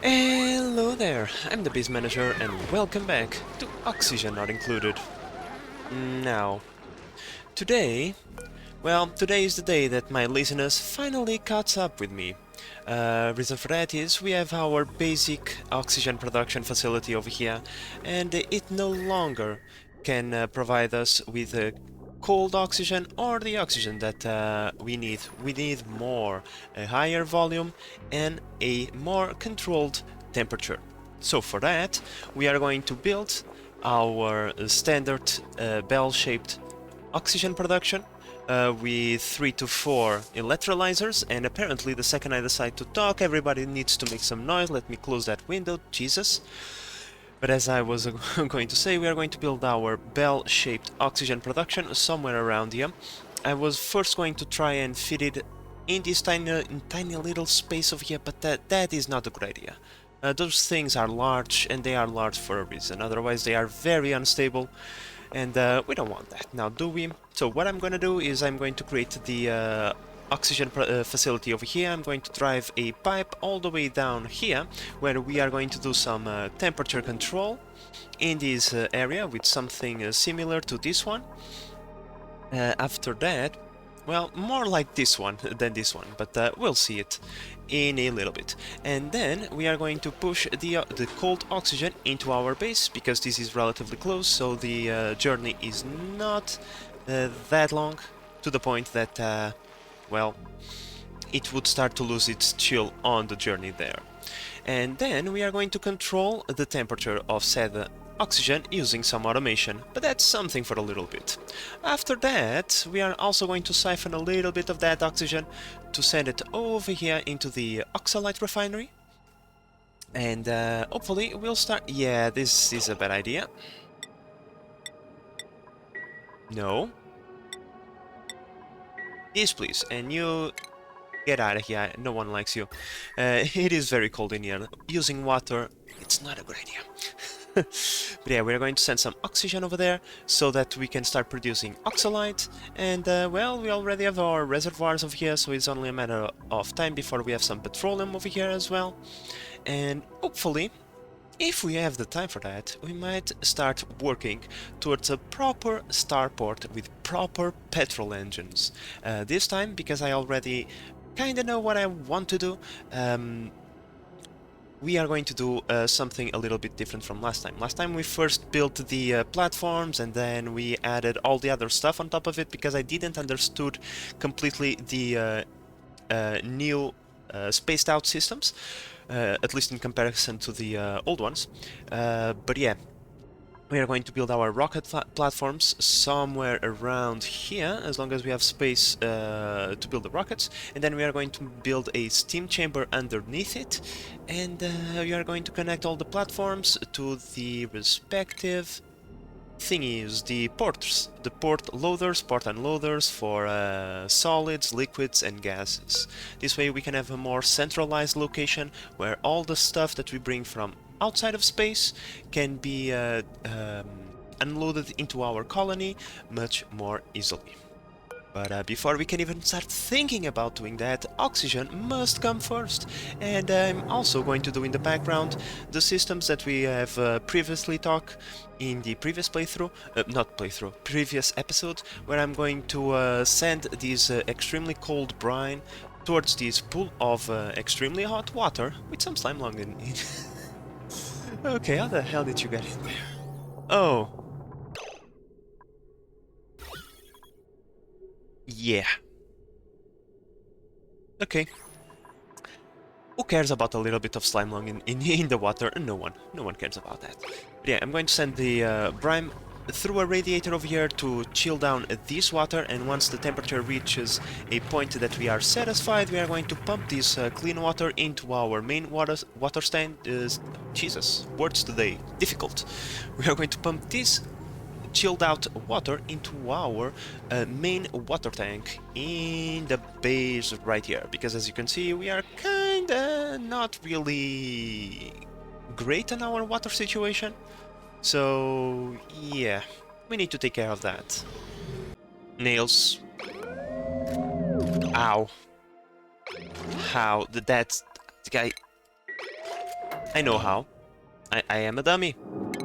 Hello there, I'm the base manager and welcome back to Oxygen Not Included. Now, today, today is the day that my laziness finally caught up with me. Reason for that is we have our basic oxygen production facility over here, and it no longer can provide us with cold oxygen or the oxygen that we need. We need more, a higher volume and a more controlled temperature. So for that, we are going to build our standard bell-shaped oxygen production with 3 to 4 electrolyzers, and apparently the second I decide to talk, everybody needs to make some noise. Let me close that window, Jesus. But as I was going to say, we are going to build our bell-shaped oxygen production somewhere around here. I was first going to try and fit it in this tiny little space over here, but that is not a good idea. Those things are large, and they are large for a reason. Otherwise, they are very unstable, and we don't want that now, do we? So what I'm going to do is I'm going to create the oxygen facility over here. I'm going to drive a pipe all the way down here, where we are going to do some temperature control in this area with something similar to this one. After that, well, more like this one than this one, but we'll see it in a little bit. And then we are going to push the cold oxygen into our base, because this is relatively close, so the journey is not that long, to the point that, well, it would start to lose its chill on the journey there. And then we are going to control the temperature of said oxygen using some automation, but that's something for a little bit. After that, we are also going to siphon a little bit of that oxygen to send it over here into the oxalite refinery. And hopefully we'll start... Yeah, this is a bad idea. No. Yes, please, and you... Get out of here, no one likes you. It is very cold in here. Using water, it's not a good idea. But yeah, we're going to send some oxygen over there so that we can start producing oxalite. And well, we already have our reservoirs over here, so it's only a matter of time before we have some petroleum over here as well. And hopefully, if we have the time for that, we might start working towards a proper starport with proper petrol engines. This time, because I already kinda know what I want to do, we are going to do something a little bit different from last time. Last time we first built the platforms, and then we added all the other stuff on top of it, because I didn't understood completely the new spaced out systems, at least in comparison to the old ones. But yeah, we are going to build our rocket platforms somewhere around here, as long as we have space to build the rockets. And then we are going to build a steam chamber underneath it, and we are going to connect all the platforms to the respective thingies, the ports, the port unloaders for solids, liquids and gases. This way we can have a more centralized location where all the stuff that we bring from outside of space can be unloaded into our colony much more easily. But before we can even start thinking about doing that, oxygen must come first. And I'm also going to do in the background the systems that we have previously talked in the previous playthrough, previous episode, where I'm going to send this extremely cold brine towards this pool of extremely hot water with some slime lung in it. Okay, how the hell did you get in there? Oh. Yeah. Okay. Who cares about a little bit of slime lung in the water? No one. No one cares about that. But yeah, I'm going to send the brine through a radiator over here to chill down this water, and once the temperature reaches a point that we are satisfied, we are going to pump this clean water into our main water stand. Jesus, words today, difficult. We are going to pump this chilled out water into our main water tank in the base right here, because as you can see we are kinda not really great in our water situation, so yeah, we need to take care of that. Nails. Ow. How? That's the guy. I know how. I am a dummy.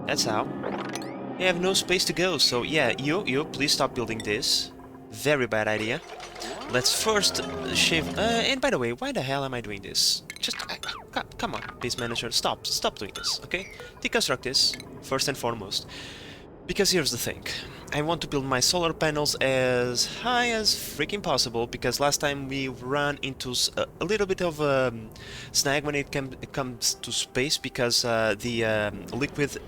That's how. I have no space to go, so yeah, you, please stop building this. Very bad idea. Let's first shave... and by the way, why the hell am I doing this? Just... come on, base manager, stop doing this, okay? Deconstruct this, first and foremost. Because here's the thing. I want to build my solar panels as high as freaking possible, because last time we ran into a little bit of a snag when it comes to space, because the liquid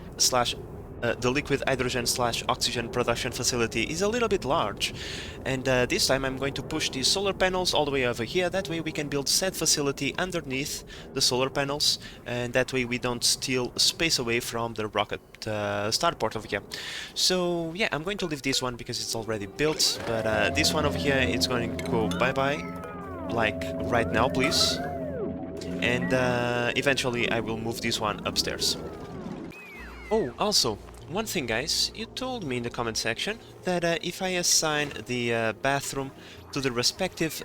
hydrogen slash oxygen production facility is a little bit large, and this time I'm going to push these solar panels all the way over here. That way we can build said facility underneath the solar panels, and that way we don't steal space away from the rocket starport over here. So yeah, I'm going to leave this one because it's already built, but this one over here, it's going to go bye-bye, like right now, please. And eventually I will move this one upstairs. Oh, also, one thing, guys, you told me in the comment section that if I assign the bathroom to the respective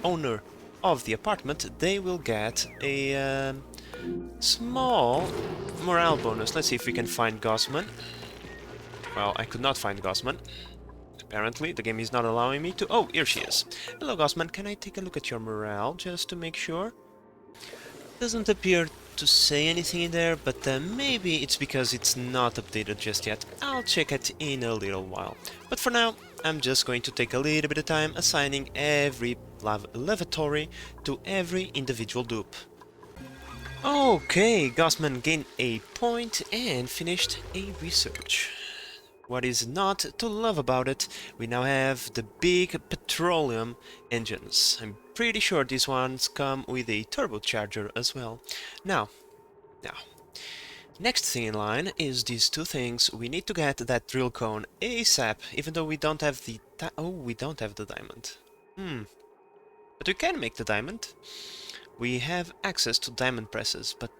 owner of the apartment, they will get a small morale bonus. Let's see if we can find Gosman. Well, I could not find Gosman. Apparently, the game is not allowing me to... Oh, here she is. Hello, Gosman. Can I take a look at your morale just to make sure? Doesn't appear to say anything in there, but maybe it's because it's not updated just yet. I'll check it in a little while. But for now, I'm just going to take a little bit of time assigning every lavatory to every individual dupe. Okay, Gossman gained a point and finished a research. What is not to love about it, we now have the big petroleum engines. I'm pretty sure these ones come with a turbocharger as well. Now, next thing in line is these two things. We need to get that drill cone ASAP, even though we don't have the... we don't have the diamond. But we can make the diamond. We have access to diamond presses, but...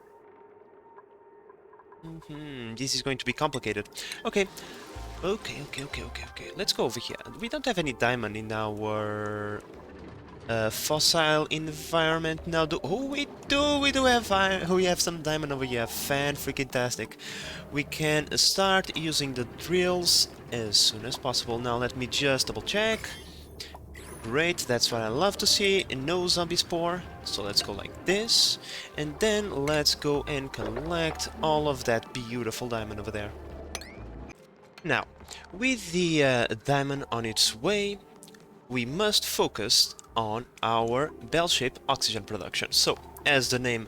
this is going to be complicated. Okay. Okay. Let's go over here. We don't have any diamond in our fossil environment now. We do have we have some diamond over here. Fan-freaking-tastic. We can start using the drills as soon as possible. Now let me just double check. Great, that's what I love to see. No zombie spore. So let's go like this, and then let's go and collect all of that beautiful diamond over there. Now, with the diamond on its way, we must focus on our bell-shaped oxygen production. So, as the name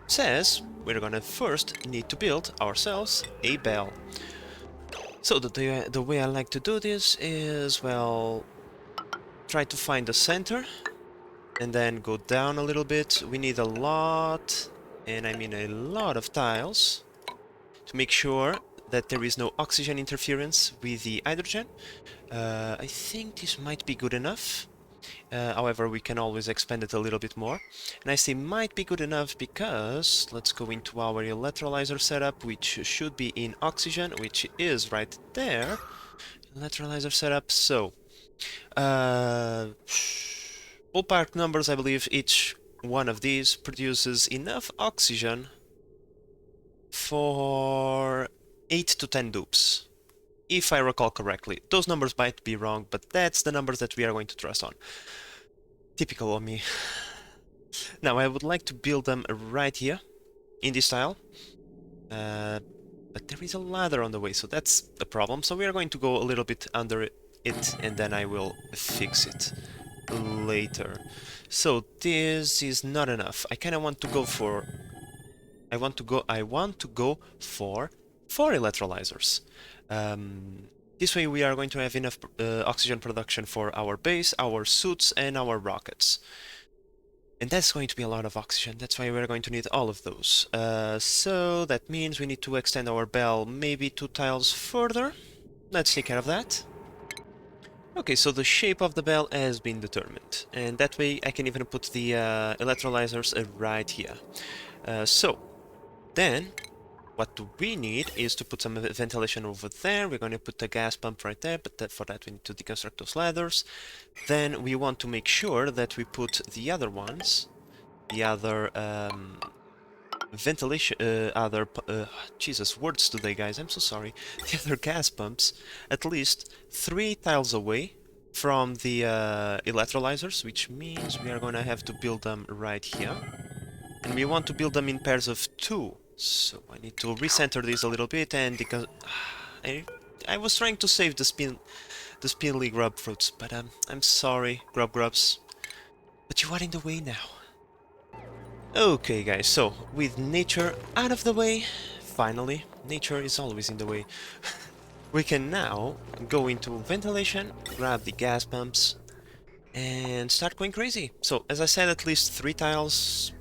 says, we're gonna first need to build ourselves a bell. So the way I like to do this is, well, try to find the center and then go down a little bit. We need a lot, and I mean a lot of tiles to make sure that there is no oxygen interference with the hydrogen. I think this might be good enough. However, we can always expand it a little bit more. And I say might be good enough because let's go into our electrolyzer setup, which should be in oxygen, which is right there. Electrolyzer setup. So, ballpark numbers, I believe each one of these produces enough oxygen for 8 to 10 dupes, if I recall correctly. Those numbers might be wrong, but that's the numbers that we are going to trust on. Typical of me. Now, I would like to build them right here, in this tile. But there is a ladder on the way, so that's a problem. So we are going to go a little bit under it, and then I will fix it later. So this is not enough. I kind of want to go for... I want to go for 4 electrolyzers. This way we are going to have enough oxygen production for our base, our suits, and our rockets. And that's going to be a lot of oxygen. That's why we're going to need all of those. So that means we need to extend our bell maybe 2 tiles further. Let's take care of that. Okay, so the shape of the bell has been determined. And that way I can even put the electrolyzers right here. So then, what we need is to put some ventilation over there. We're going to put a gas pump right there, but for that we need to deconstruct those ladders. Then we want to make sure that we put the other ones, the other ventilation, Jesus, words today, guys, I'm so sorry. The other gas pumps at least 3 tiles away from the electrolyzers, which means we are gonna have to build them right here. And we want to build them in pairs of 2. So I need to recenter this a little bit, and because I was trying to save the spindly grub fruits, but I'm sorry, grubs, but you are in the way now. Okay, guys, so with nature out of the way, finally, nature is always in the way. We can now go into ventilation, grab the gas pumps, and start going crazy. So, as I said, at least 3 tiles.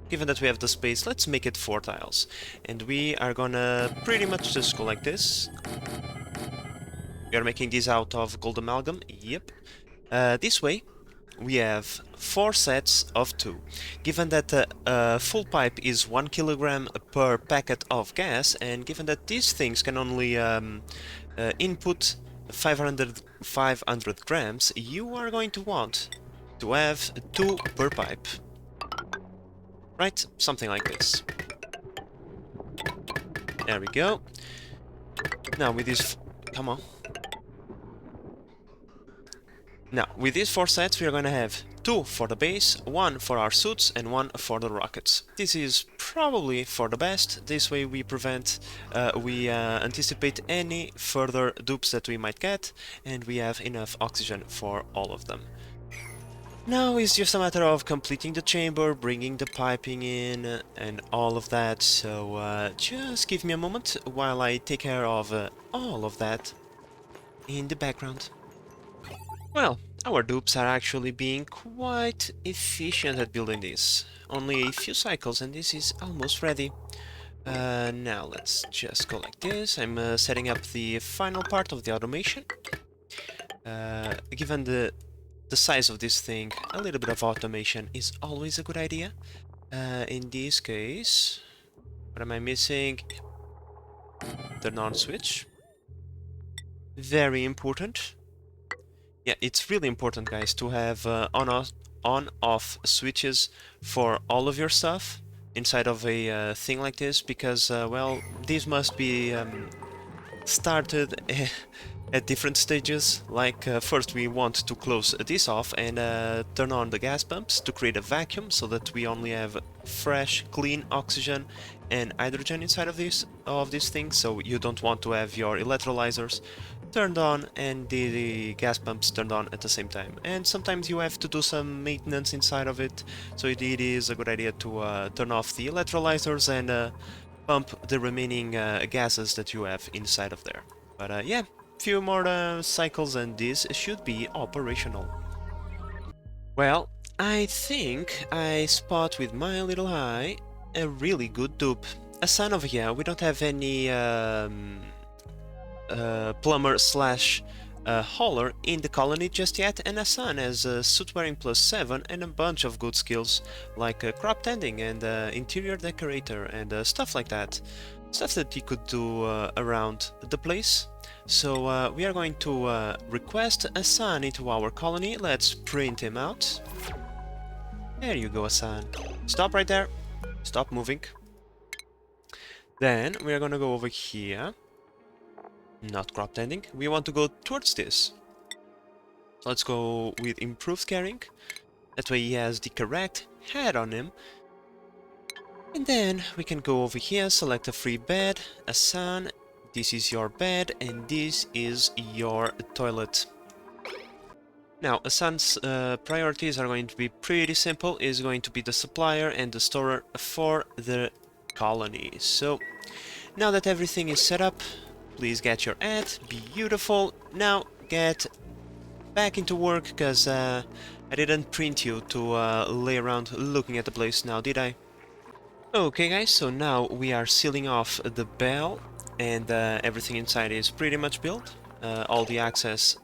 Given that we have the space, let's make it 4 tiles. And we are gonna pretty much just go like this. We are making this out of gold amalgam, yep. This way, we have 4 sets of 2. Given that a full pipe is 1 kilogram per packet of gas, and given that these things can only input 500 grams, you are going to want to have 2 per pipe. Right? Something like this. There we go. Now with this... Come on. Now, with these 4 sets, we are going to have 2 for the base, 1 for our suits, and 1 for the rockets. This is probably for the best. This way we anticipate any further dupes that we might get, and we have enough oxygen for all of them. Now it's just a matter of completing the chamber, bringing the piping in, and all of that, so just give me a moment while I take care of all of that in the background. Well, our dupes are actually being quite efficient at building this. Only a few cycles and this is almost ready. Now let's just go like this. I'm setting up the final part of the automation. Given the size of this thing, a little bit of automation is always a good idea. In this case, what am I missing? Turn on switch. Very important. Yeah, it's really important, guys, to have on-off switches for all of your stuff inside of a thing like this, because, well, these must be started at different stages. Like, first we want to close this off and turn on the gas pumps to create a vacuum so that we only have fresh, clean oxygen and hydrogen inside of this thing, so you don't want to have your electrolyzers turned on and the gas pumps turned on at the same time. And sometimes you have to do some maintenance inside of it, so it is a good idea to turn off the electrolyzers and pump the remaining gases that you have inside of there. But yeah, few more cycles and this should be operational. Well, I think I spot with my little eye a really good dupe. A son over here, we don't have any plumber slash hauler in the colony just yet, and Hassan has suit wearing +7 and a bunch of good skills like crop tending and interior decorator and stuff like that. Stuff that he could do around the place. So we are going to request Hassan into our colony. Let's print him out. There you go, Hassan. Stop right there. Stop moving. Then we are gonna go over here. Not crop tending. We want to go towards this. So let's go with improved carrying. That way he has the correct head on him. And then we can go over here, select a free bed, Hassan. This is your bed, and this is your toilet. Now, Hassan's priorities are going to be pretty simple. Is going to be the supplier and the storer for the colony. So, now that everything is set up, please get your ad. Beautiful. Now, get back into work, because I didn't print you to lay around looking at the place now, did I? Okay, guys, so now we are sealing off the bell, and everything inside is pretty much built. All the access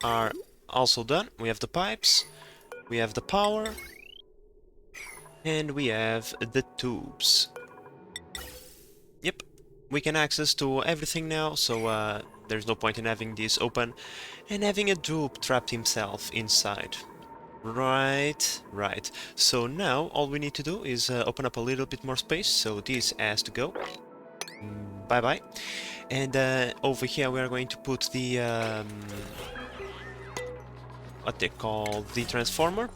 are also done. We have the pipes, we have the power, and we have the tubes. Yep, we can access to everything now, so there's no point in having this open and having a dupe trapped himself inside. Right. So now all we need to do is open up a little bit more space, so this has to go. Bye-bye. And over here we are going to put the what they call the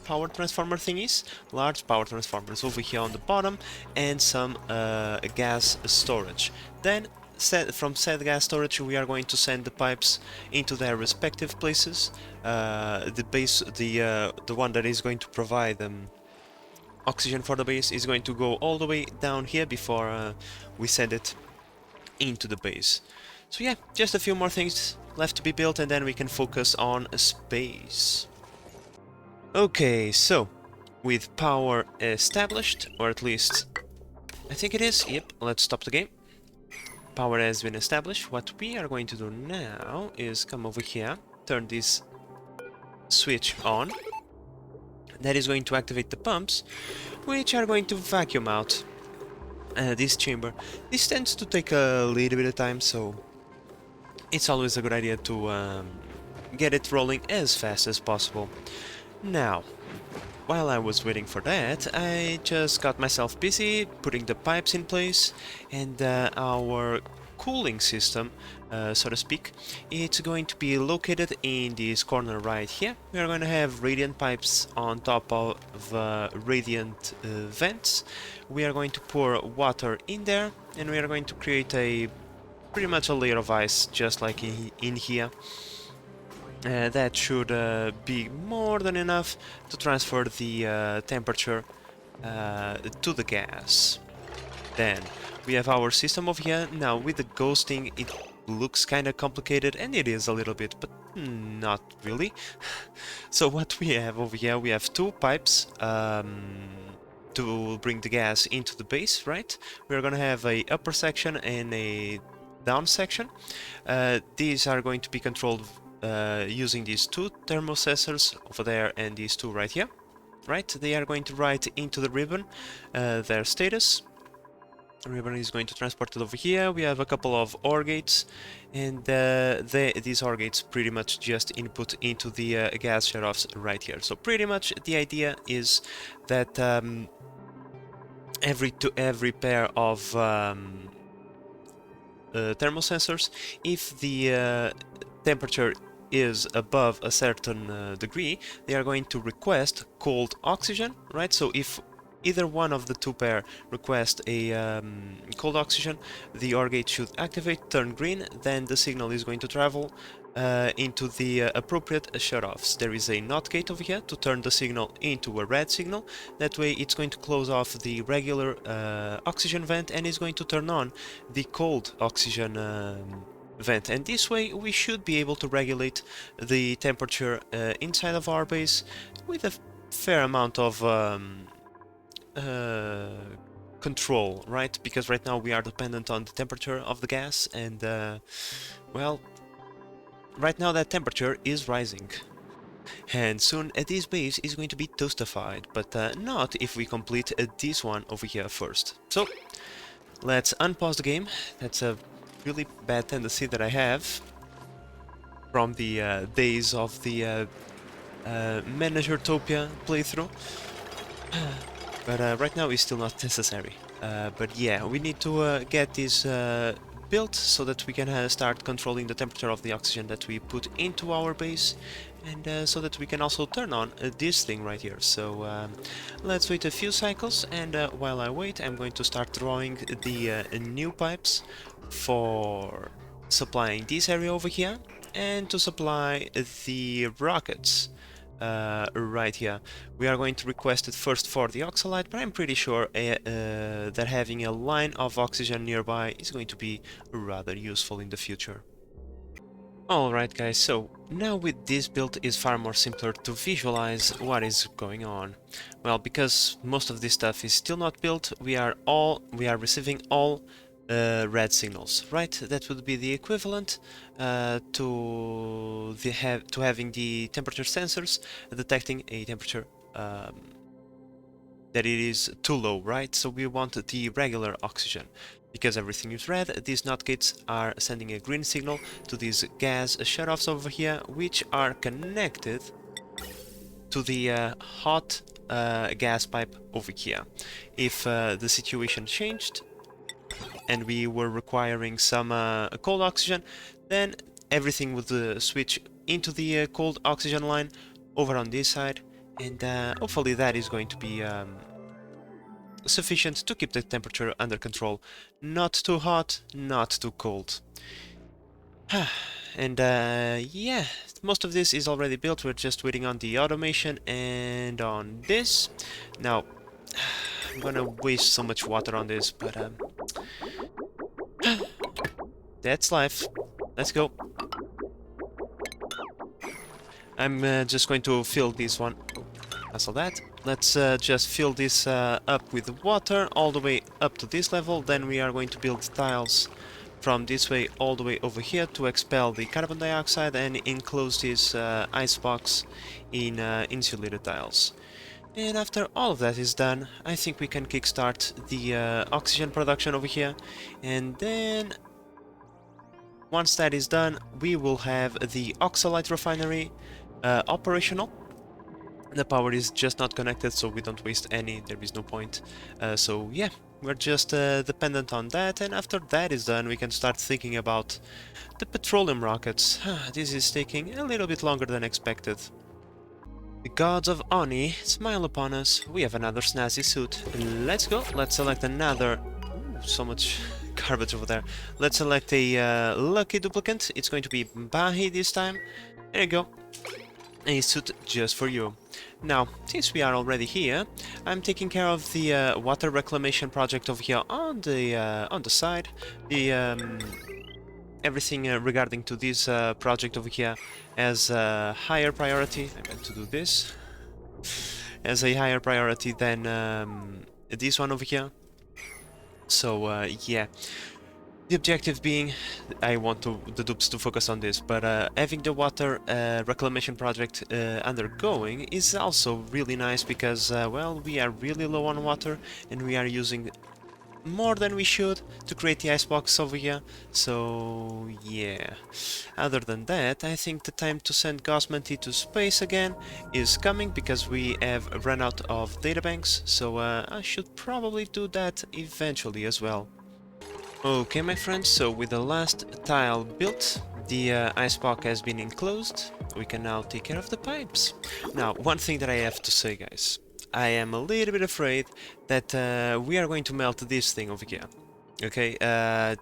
power transformer thingies, large power transformers over here on the bottom, and some gas storage. Then from said gas storage we are going to send the pipes into their respective places. The one that is going to provide oxygen for the base is going to go all the way down here before we send it into the base. So yeah, just a few more things left to be built and then we can focus on space. Okay, so with power established, or at least I think it is, yep, let's stop the game. Power has been established. What we are going to do now is come over here, turn this switch on. That is going to activate the pumps, which are going to vacuum out this chamber. This tends to take a little bit of time, so it's always a good idea to get it rolling as fast as possible. Now, while I was waiting for that, I just got myself busy putting the pipes in place, and our cooling system, so to speak, it's going to be located in this corner right here. We are going to have radiant pipes on top of radiant vents. We are going to pour water in there, and we are going to create pretty much a layer of ice, just like in here. That should be more than enough to transfer the temperature to the gas. Then we have our system over here. Now with the ghosting it looks kinda complicated, and it is a little bit, but not really. So what we have over here, we have two pipes to bring the gas into the base, right? We're gonna have a upper section and a down section. These are going to be controlled using these two thermosensors over there and these two right here. Right, they are going to write into the ribbon their status. The ribbon is going to transport it over here. We have a couple of OR gates, and these OR gates pretty much just input into the gas shutoffs right here. So pretty much the idea is that every pair of thermosensors, if the temperature is above a certain degree, they are going to request cold oxygen, right? So if either one of the two pair request a cold oxygen, the OR gate should activate, turn green, then the signal is going to travel into the appropriate shutoffs. There is a NOT gate over here to turn the signal into a red signal. That way it's going to close off the regular oxygen vent and is going to turn on the cold oxygen vent, and this way we should be able to regulate the temperature inside of our base with a fair amount of control, right? Because right now we are dependent on the temperature of the gas, and well, right now that temperature is rising. And soon this base is going to be toastified, but not if we complete this one over here first. So let's unpause the game. That's a really bad tendency that I have from the days of the Managertopia playthrough. But right now it's still not necessary. But yeah, we need to get this built so that we can start controlling the temperature of the oxygen that we put into our base, and so that we can also turn on this thing right here. So let's wait a few cycles, and while I wait I'm going to start drawing the new pipes for supplying this area over here and to supply the rockets right here. We are going to request it first for the oxalite, but I'm pretty sure that having a line of oxygen nearby is going to be rather useful in the future. Alright guys, so now with this build is far more simpler to visualize what is going on. Well, because most of this stuff is still not built, we are receiving all red signals, right? That would be the equivalent to having the temperature sensors detecting a temperature that it is too low, right? So we want the regular oxygen. Because everything is red, these NOT gates are sending a green signal to these gas shutoffs over here, which are connected to the hot gas pipe over here. If the situation changed and we were requiring some cold oxygen, then everything would switch into the cold oxygen line over on this side, and hopefully that is going to be sufficient to keep the temperature under control. Not too hot, not too cold. And yeah, most of this is already built. We're just waiting on the automation and on this. Now, I'm gonna waste so much water on this, but that's life. Let's go. I'm just going to fill this one. Cancel that. Let's just fill this up with water all the way up to this level. Then we are going to build tiles from this way all the way over here to expel the carbon dioxide and enclose this icebox in insulated tiles. And after all of that is done, I think we can kickstart the oxygen production over here. And then, once that is done, we will have the oxalite refinery operational. The power is just not connected, so we don't waste any, there is no point. So yeah, we're just dependent on that, and after that is done, we can start thinking about the petroleum rockets. This is taking a little bit longer than expected. The gods of O.N.I smile upon us. We have another snazzy suit. Let's go. Let's select another... Ooh, so much garbage over there. Let's select a lucky duplicate. It's going to be Bahi this time. There you go. A suit just for you. Now, since we are already here, I'm taking care of the water reclamation project over here on the side. The everything regarding to this project over here as a higher priority. I meant to do this as a higher priority than this one over here. So yeah. The objective being, I want the dupes to focus on this, but having the water reclamation project undergoing is also really nice because, well, we are really low on water and we are using more than we should to create the icebox over here. So, yeah. Other than that, I think the time to send Gosmanti to space again is coming because we have run out of databanks, so I should probably do that eventually as well. Okay, my friends, so with the last tile built, the icebox has been enclosed. We can now take care of the pipes. Now, one thing that I have to say, guys, I am a little bit afraid that we are going to melt this thing over here. Okay, I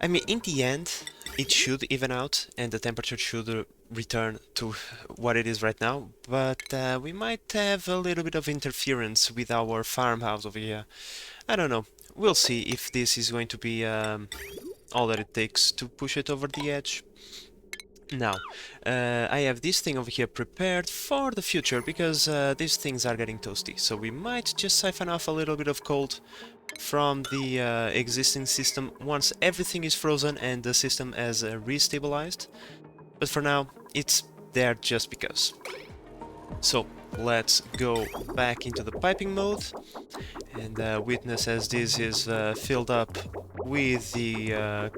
mean, in the end, it should even out and the temperature should return to what it is right now, but we might have a little bit of interference with our farmhouse over here. I don't know. We'll see if this is going to be all that it takes to push it over the edge. Now, I have this thing over here prepared for the future because these things are getting toasty. So we might just siphon off a little bit of cold from the existing system once everything is frozen and the system has restabilized. But for now, it's there just because. So let's go back into the piping mode and witness as this is filled up with the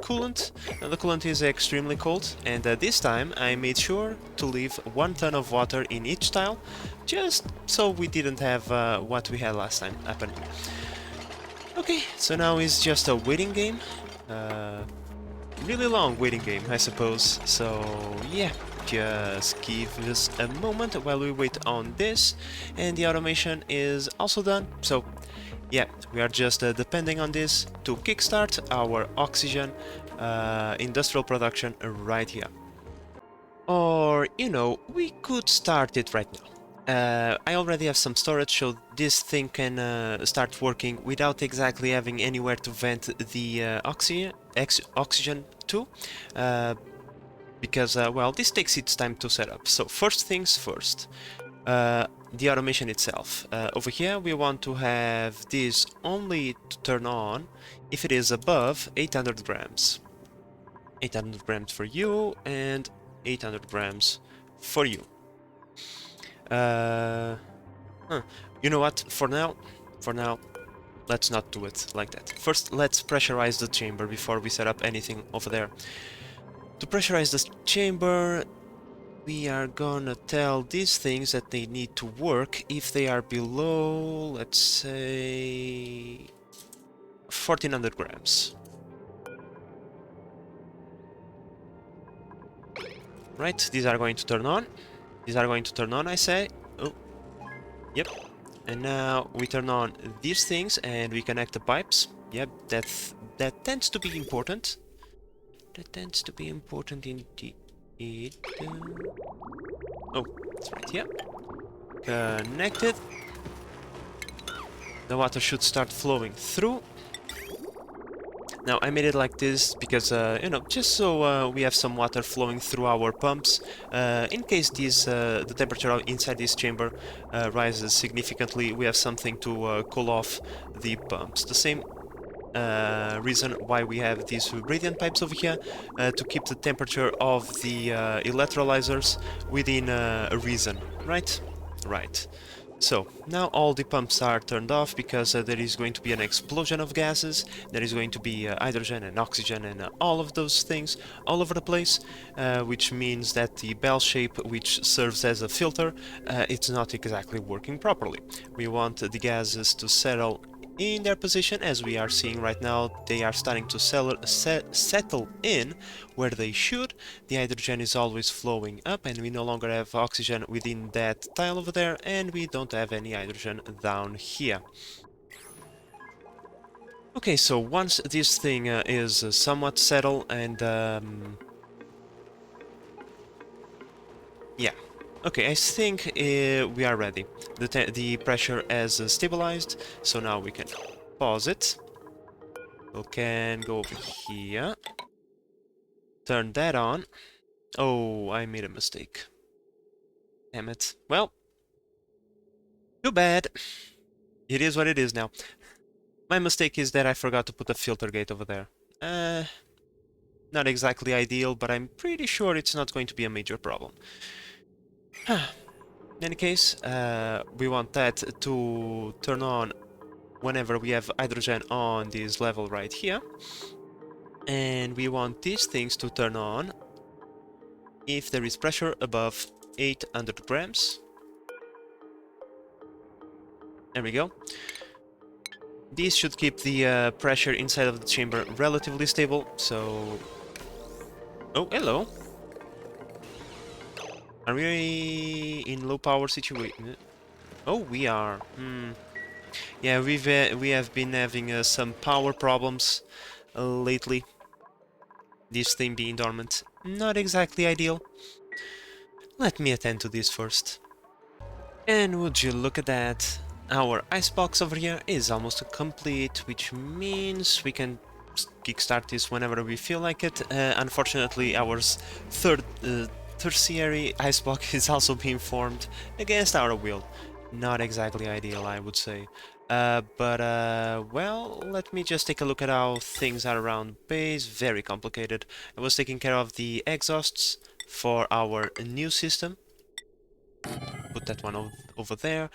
coolant. Now the coolant is extremely cold, and this time I made sure to leave 1 ton of water in each tile, just so we didn't have what we had last time happen. Okay, so now it's just a waiting game. Really long waiting game, I suppose. So yeah, just give us a moment while we wait on this, and the automation is also done. So yeah, we are just depending on this to kickstart our oxygen industrial production right here. Or, you know, we could start it right now. I already have some storage, so this thing can start working without exactly having anywhere to vent the oxygen to, because, well, this takes its time to set up. So first things first, the automation itself. Over here we want to have this only to turn on if it is above 800 grams. 800 grams for you and 800 grams for you. You know what? For now, let's not do it like that. First, let's pressurize the chamber before we set up anything over there. To pressurize this chamber, we are gonna tell these things that they need to work if they are below, let's say, 1400 grams. Right, these are going to turn on. These are going to turn on, I say. Oh, yep. And now we turn on these things and we connect the pipes. Yep, that tends to be important. That tends to be important indeed. Oh, that's right, yep. Connected. The water should start flowing through. Now I made it like this because, you know, just so we have some water flowing through our pumps. In case the temperature inside this chamber rises significantly, we have something to cool off the pumps. The same reason why we have these gradient pipes over here, to keep the temperature of the electrolyzers within a reason, right? Right. So, now all the pumps are turned off because there is going to be an explosion of gases, there is going to be hydrogen and oxygen and all of those things all over the place, which means that the bell shape, which serves as a filter, it's not exactly working properly. We want the gases to settle in their position. As we are seeing right now, they are starting to settle in where they should. The hydrogen is always flowing up and we no longer have oxygen within that tile over there, and we don't have any hydrogen down here. Okay, so once this thing is somewhat settled and yeah. Okay, I think we are ready. The pressure has stabilized, so now we can pause it. We can go over here. Turn that on. Oh, I made a mistake. Damn it. Well, too bad. It is what it is now. My mistake is that I forgot to put a filter gate over there. Not exactly ideal, but I'm pretty sure it's not going to be a major problem. In any case, we want that to turn on whenever we have hydrogen on this level right here. And we want these things to turn on if there is pressure above 800 grams. There we go. These should keep the pressure inside of the chamber relatively stable, so... Oh, hello! Are we in low power situation? Oh, we are. Yeah, we have been having some power problems lately. This thing being dormant. Not exactly ideal. Let me attend to this first. And would you look at that? Our icebox over here is almost complete, which means we can kickstart this whenever we feel like it. Unfortunately, our tertiary icebox is also being formed against our will. Not exactly ideal, I would say. Well, let me just take a look at how things are around base. Very complicated. I was taking care of the exhausts for our new system. Put that one over there.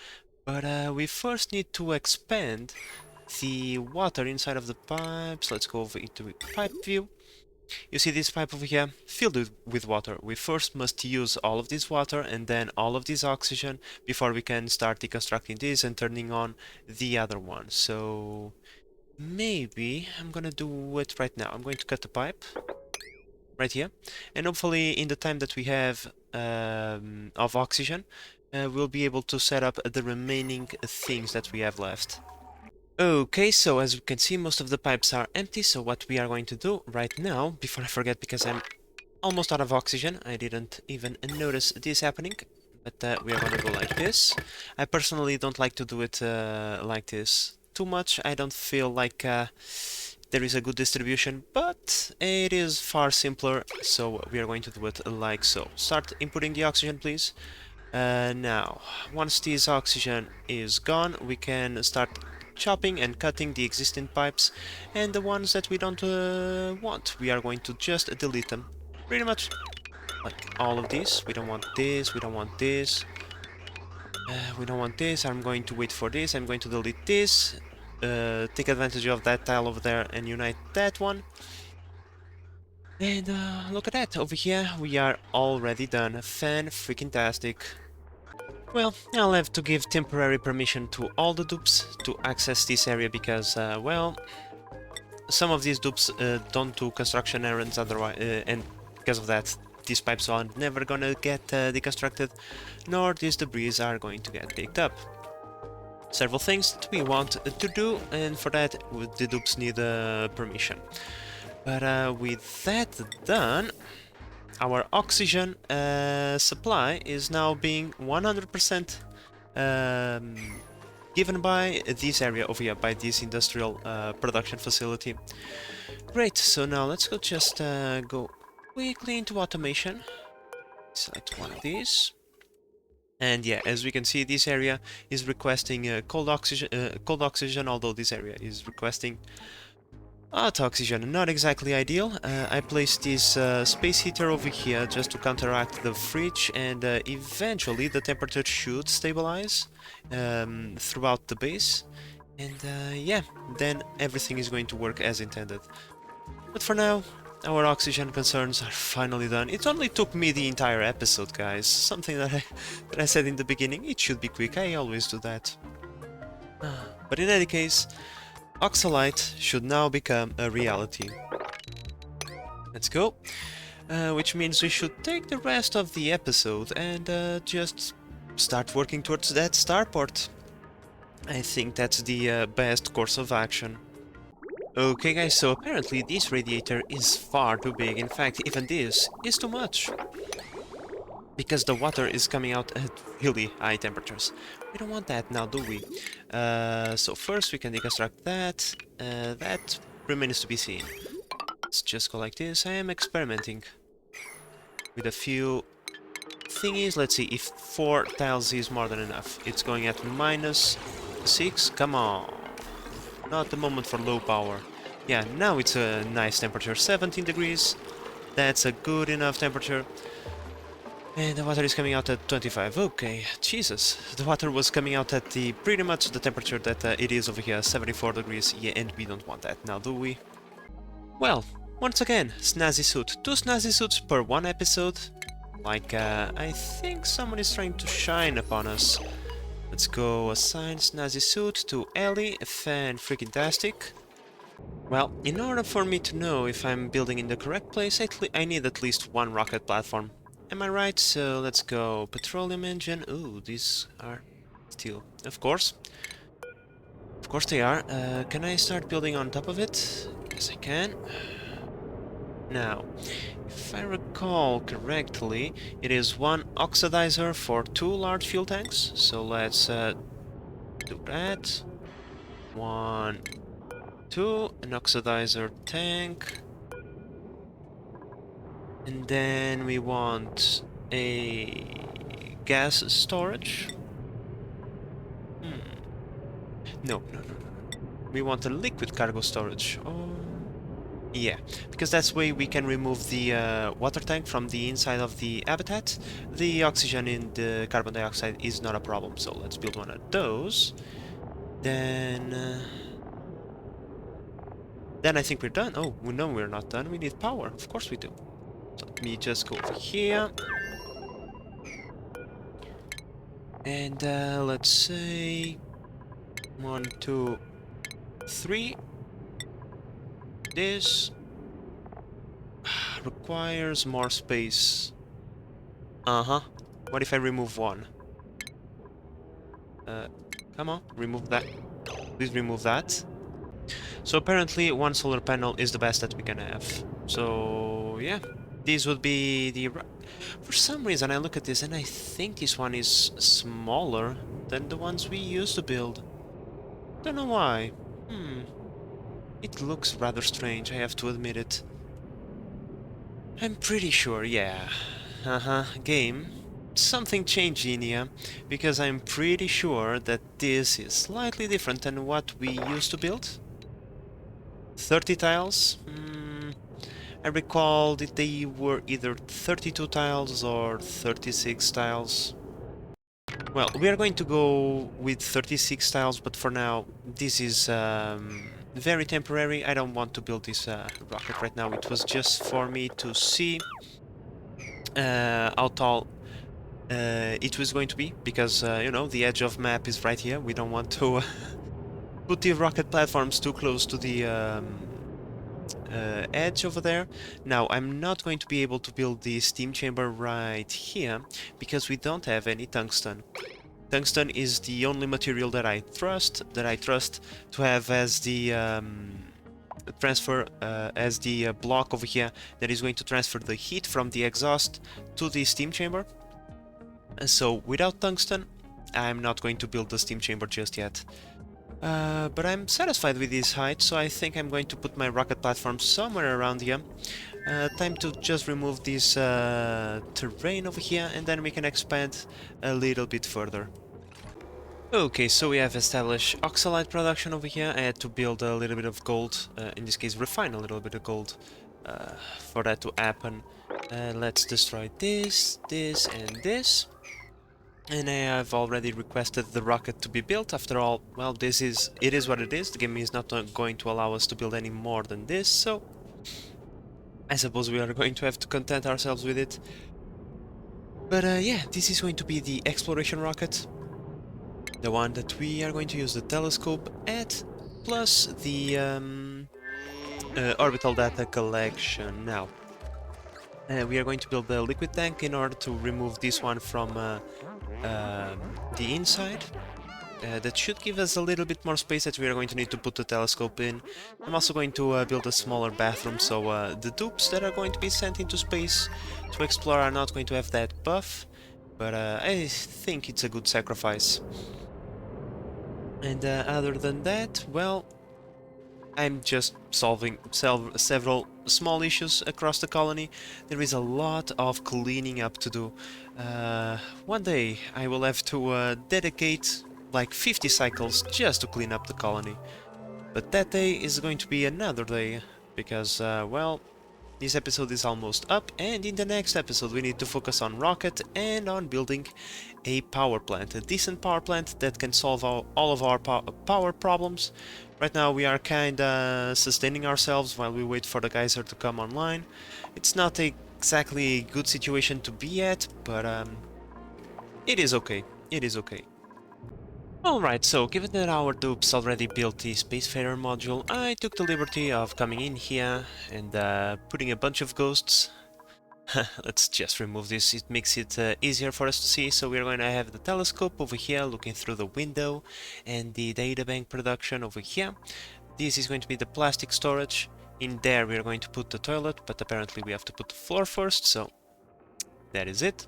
But we first need to expand the water inside of the pipes. Let's go over into pipe view. You see this pipe over here, filled with water. We first must use all of this water and then all of this oxygen before we can start deconstructing this and turning on the other one. So maybe I'm gonna do it right now. I'm going to cut the pipe right here, and hopefully in the time that we have of oxygen, we'll be able to set up the remaining things that we have left. Okay, so as you can see, most of the pipes are empty, so what we are going to do right now, before I forget, because I'm almost out of oxygen, I didn't even notice this happening, but we are going to go like this. I personally don't like to do it like this too much. I don't feel like there is a good distribution, but it is far simpler, so we are going to do it like so. Start inputting the oxygen, please. Now, once this oxygen is gone, we can start chopping and cutting the existing pipes, and the ones that we don't want, we are going to just delete them. Pretty much like all of these. We don't want this, we don't want this, we don't want this. I'm going to wait for this, I'm going to delete this, take advantage of that tile over there and unite that one. And look at that, over here we are already done. Fan-freaking-tastic. Well, I'll have to give temporary permission to all the dupes to access this area because, well, some of these dupes don't do construction errands otherwise, and because of that, these pipes are never gonna get deconstructed, nor these debris are going to get picked up. Several things that we want to do, and for that the dupes need permission. But with that done, our oxygen supply is now being 100% given by this area over here, by this industrial production facility. Great, so now let's go just go quickly into automation. Select one of these. And yeah, as we can see, this area is requesting cold oxygen, although this area is requesting hot oxygen. Not exactly ideal. I placed this space heater over here just to counteract the fridge, and eventually the temperature should stabilize throughout the base. And yeah, then everything is going to work as intended. But for now, our oxygen concerns are finally done. It only took me the entire episode, guys. Something that I said in the beginning. It should be quick, I always do that. But in any case, Oxalite should now become a reality. Let's go. Which means we should take the rest of the episode and just start working towards that starport. I think that's the best course of action. Okay guys, so apparently this radiator is far too big. In fact, even this is too much. Because the water is coming out at really high temperatures. We don't want that now, do we? So first we can deconstruct that. That remains to be seen. Let's just go like this. I am experimenting with a few thingies. Let's see if 4 tiles is more than enough. It's going at -6. Come on. Not the moment for low power. Yeah, now it's a nice temperature, 17 degrees. That's a good enough temperature. And the water is coming out at 25. Okay, Jesus. The water was coming out at pretty much the temperature that it is over here, 74 degrees. Yeah, and we don't want that now, do we? Well, once again, snazzy suit. 2 snazzy suits per 1 episode. Like, I think someone is trying to shine upon us. Let's go assign snazzy suit to Ellie, fan-freaking-tastic. Well, in order for me to know if I'm building in the correct place, I need at least 1 rocket platform. Am I right? So let's go Petroleum Engine. Ooh, these are steel. Of course. Of course they are. Can I start building on top of it? Yes, I can. Now, if I recall correctly, it is 1 oxidizer for 2 large fuel tanks. So let's do that. 1, 2, an oxidizer tank. And then we want a gas storage. No. We want a liquid cargo storage. Oh, yeah, because that's way we can remove the water tank from the inside of the habitat. The oxygen in the carbon dioxide is not a problem, so let's build one of those. Then I think we're done. Oh, no, we're not done. We need power. Of course we do. So let me just go over here. And let's say 1, 2, 3. This requires more space. What if I remove 1? Come on, remove that. Please remove that. So apparently 1 solar panel is the best that we can have. So yeah, this would be the... For some reason I look at this and I think this one is smaller than the ones we used to build. Don't know why. It looks rather strange, I have to admit it. I'm pretty sure, yeah. Game. Something changed in here, because I'm pretty sure that this is slightly different than what we used to build. 30 tiles? I recall that they were either 32 tiles or 36 tiles. Well, we are going to go with 36 tiles, but for now, this is very temporary. I don't want to build this rocket right now. It was just for me to see how tall it was going to be, because, you know, the edge of map is right here. We don't want to put the rocket platforms too close to the edge over there. Now, I'm not going to be able to build the steam chamber right here, because we don't have any tungsten. Tungsten is the only material that I trust to have as the transfer as the block over here that is going to transfer the heat from the exhaust to the steam chamber. So without tungsten, I'm not going to build the steam chamber just yet. But I'm satisfied with this height, so I think I'm going to put my rocket platform somewhere around here. Time to just remove this terrain over here, and then we can expand a little bit further. Okay, so we have established oxalite production over here. I had to build a little bit of gold, in this case refine a little bit of gold for that to happen. Let's destroy this, this and this. And I have already requested the rocket to be built. After all, well, it is what it is. The game is not going to allow us to build any more than this, so I suppose we are going to have to content ourselves with it. But yeah, this is going to be the exploration rocket, the one that we are going to use the telescope at, plus the orbital data collection. Now, we are going to build the liquid tank in order to remove this one from the inside. That should give us a little bit more space that we are going to need to put the telescope in. I'm also going to build a smaller bathroom, so the dupes that are going to be sent into space to explore are not going to have that buff, but I think it's a good sacrifice. And other than that, well, I'm just solving several small issues across the colony. There is a lot of cleaning up to do. One day I will have to dedicate like 50 cycles just to clean up the colony. But that day is going to be another day, because, well, this episode is almost up, and in the next episode we need to focus on rocket and on building a power plant, a decent power plant that can solve all of our power problems. Right now we are kinda sustaining ourselves while we wait for the geyser to come online. It's not exactly a good situation to be at, but it is okay. It is okay. Alright, so given that our dupes already built the Spacefarer module, I took the liberty of coming in here and putting a bunch of ghosts. Let's just remove this, it makes it easier for us to see. So we're going to have the telescope over here looking through the window, and the databank production over here. This is going to be the plastic storage. In there we're going to put the toilet, but apparently we have to put the floor first, so that is it.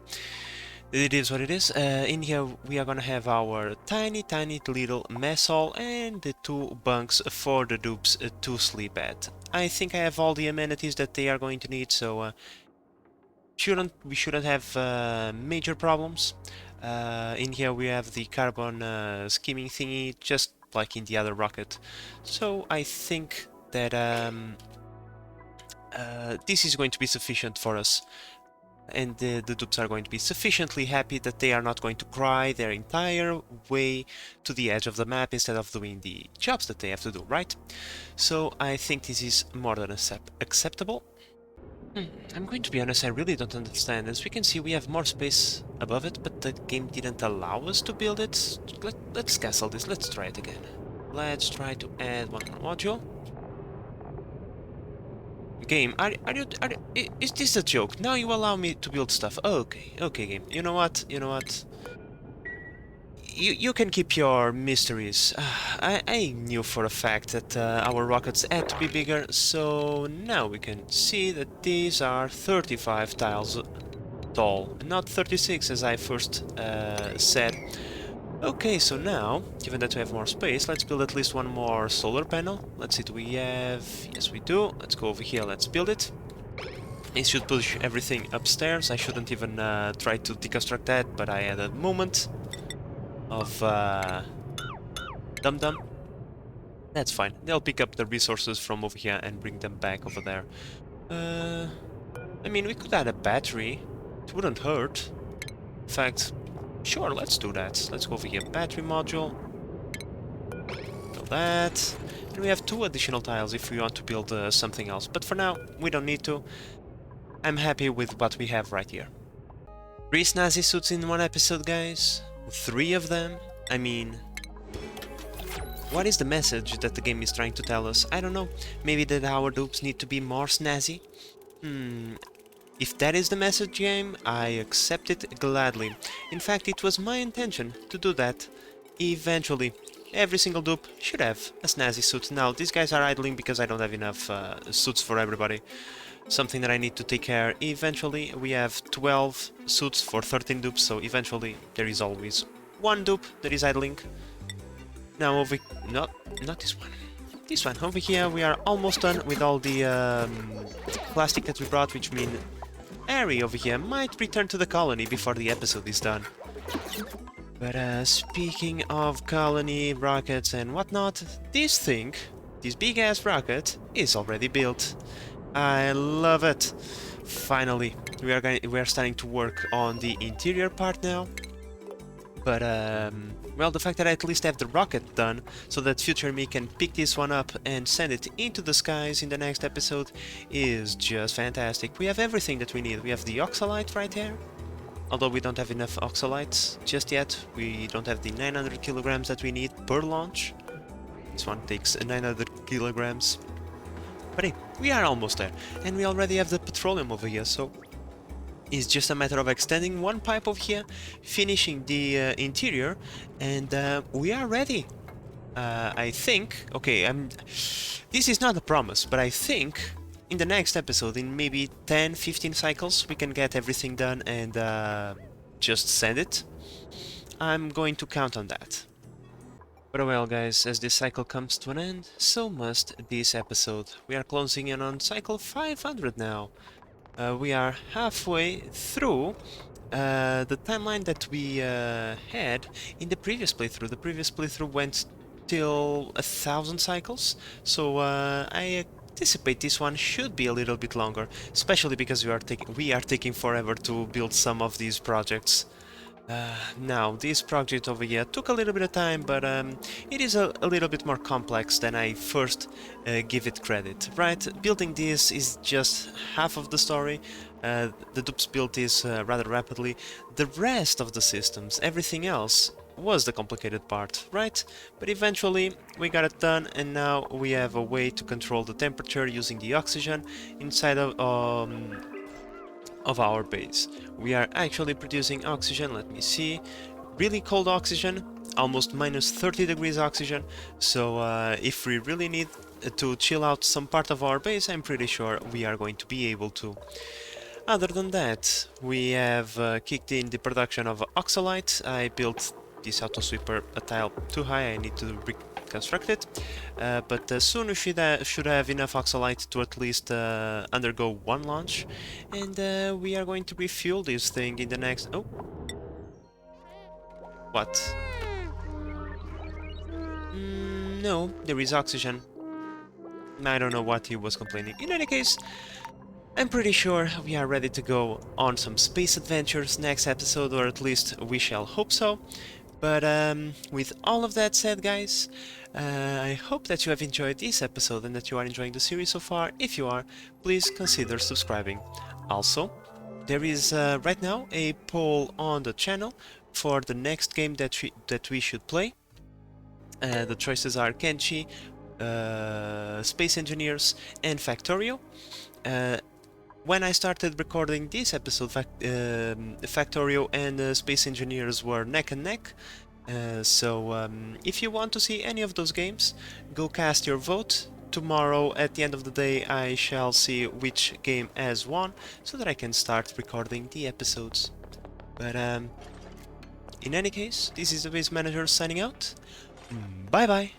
It is what it is. In here we are gonna have our tiny little mess hall and the 2 bunks for the dupes to sleep at. I think I have all the amenities that they are going to need, so we shouldn't have major problems. In here we have the carbon skimming thingy, just like in the other rocket. So I think that this is going to be sufficient for us. And the dupes are going to be sufficiently happy that they are not going to cry their entire way to the edge of the map instead of doing the jobs that they have to do, right? So I think this is more than acceptable. I'm going to be honest, I really don't understand. As we can see, we have more space above it, but the game didn't allow us to build it. Let's cancel this, let's try it again. Let's try to add one more module. Game, is this a joke? Now you allow me to build stuff. Okay, okay, game. You know what? You can keep your mysteries. I knew for a fact that our rockets had to be bigger, so now we can see that these are 35 tiles tall, not 36 as I first said. Okay, so now, given that we have more space, let's build at least one more solar panel. Let's see, do we have... Yes, we do. Let's go over here, let's build it. It should push everything upstairs. I shouldn't even try to deconstruct that, but I had a moment of dum-dum. That's fine. They'll pick up the resources from over here and bring them back over there. I mean, we could add a battery. It wouldn't hurt. In fact... Sure, let's do that. Let's go over here. Battery module. No, that. And we have 2 additional tiles if we want to build something else. But for now, we don't need to. I'm happy with what we have right here. 3 snazzy suits in one episode, guys. 3 of them. I mean, what is the message that the game is trying to tell us? I don't know. Maybe that our dupes need to be more snazzy? If that is the message, game, I accept it gladly. In fact, it was my intention to do that. Eventually, every single dupe should have a snazzy suit. Now, these guys are idling because I don't have enough suits for everybody. Something that I need to take care. Eventually, we have 12 suits for 13 dupes, so eventually there is always 1 dupe that is idling. Now over... not this one. This one. Over here we are almost done with all the plastic that we brought, which means Harry over here might return to the colony before the episode is done. But speaking of colony, rockets and whatnot, this thing, this big-ass rocket, is already built. I love it! Finally, we are starting to work on the interior part now. But, well, the fact that I at least have the rocket done, so that future me can pick this one up and send it into the skies in the next episode, is just fantastic. We have everything that we need. We have the oxalite right here, although we don't have enough oxalites just yet. We don't have the 900 kilograms that we need per launch. This one takes 900 kilograms. But hey, we are almost there, and we already have the petroleum over here, so it's just a matter of extending one pipe over here, finishing the interior, and we are ready. I think, okay, this is not a promise, but I think in the next episode, in maybe 10-15 cycles, we can get everything done and just send it. I'm going to count on that. But well, guys, as this cycle comes to an end, so must this episode. We are closing in on cycle 500 now. We are halfway through the timeline that we had in the previous playthrough. The previous playthrough went till 1,000 cycles, so I anticipate this one should be a little bit longer, especially because we are taking forever to build some of these projects. Now, this project over here took a little bit of time, but it is a little bit more complex than I first give it credit, right? Building this is just half of the story. The dupes built this rather rapidly. The rest of the systems, everything else, was the complicated part, right? But eventually we got it done, and now we have a way to control the temperature using the oxygen inside of our base. We are actually producing oxygen, let me see, really cold oxygen, almost minus 30 degrees oxygen, so if we really need to chill out some part of our base, I'm pretty sure we are going to be able to. Other than that, we have kicked in the production of oxalite. I built this auto sweeper a tile too high, I need to reconstruct it, but soon we should have enough oxalite to at least undergo 1 launch, and we are going to refuel this thing in the next... oh! What? No, there is oxygen. I don't know what he was complaining. In any case, I'm pretty sure we are ready to go on some space adventures next episode, or at least we shall hope so. But with all of that said, guys, I hope that you have enjoyed this episode and that you are enjoying the series so far. If you are, please consider subscribing. Also, there is right now a poll on the channel for the next game that we should play. The choices are Kenshi, Space Engineers, and Factorio. When I started recording this episode, Factorio and Space Engineers were neck and neck, so if you want to see any of those games, go cast your vote. Tomorrow, at the end of the day, I shall see which game has won, so that I can start recording the episodes. But in any case, this is the Base Manager signing out. Bye bye!